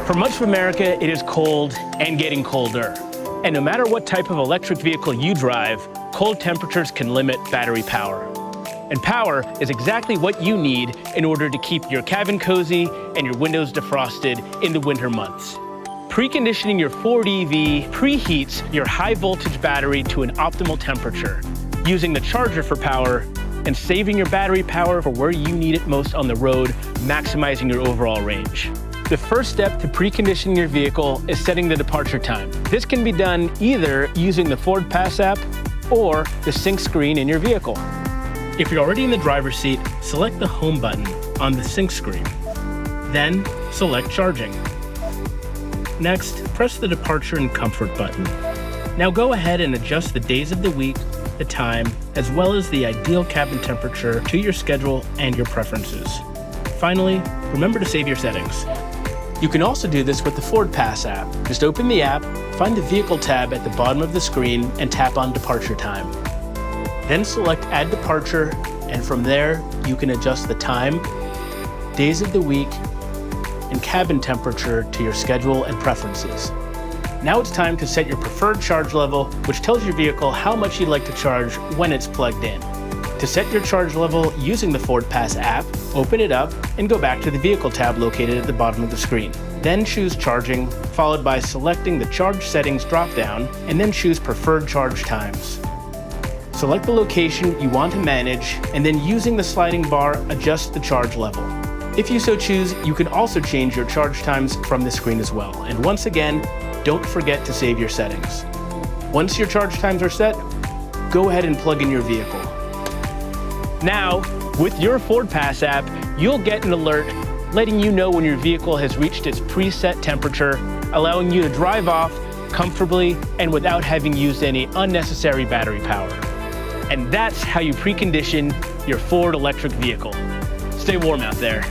For much of America, it is cold and getting colder. And no matter what type of electric vehicle you drive, cold temperatures can limit battery power. And power is exactly what you need in order to keep your cabin cozy and your windows defrosted in the winter months. Preconditioning your Ford EV preheats your high voltage battery to an optimal temperature, using the charger for power and saving your battery power for where you need it most on the road, maximizing your overall range. The first step to preconditioning your vehicle is setting the departure time. This can be done either using the Ford Pass app or the sync screen in your vehicle. If you're already in the driver's seat, select the home button on the sync screen. Then select charging. Next, press the departure and comfort button. Now go ahead and adjust the days of the week, the time, as well as the ideal cabin temperature to your schedule and your preferences. Finally, remember to save your settings. You can also do this with the Ford Pass app. Just open the app, find the Vehicle tab at the bottom of the screen, and tap on Departure Time. Then select Add Departure, and from there, you can adjust the time, days of the week, and cabin temperature to your schedule and preferences. Now it's time to set your preferred charge level, which tells your vehicle how much you'd like to charge when it's plugged in. To set your charge level using the Ford Pass app, open it up and go back to the Vehicle tab located at the bottom of the screen. Then choose Charging, followed by selecting the Charge Settings drop-down, and then choose Preferred Charge Times. Select the location you want to manage, and then using the sliding bar, adjust the charge level. If you so choose, you can also change your charge times from the screen as well. And once again, don't forget to save your settings. Once your charge times are set, go ahead and plug in your vehicle. Now, with your Ford Pass app, you'll get an alert letting you know when your vehicle has reached its preset temperature, allowing you to drive off comfortably and without having used any unnecessary battery power. And that's how you precondition your Ford electric vehicle. Stay warm out there.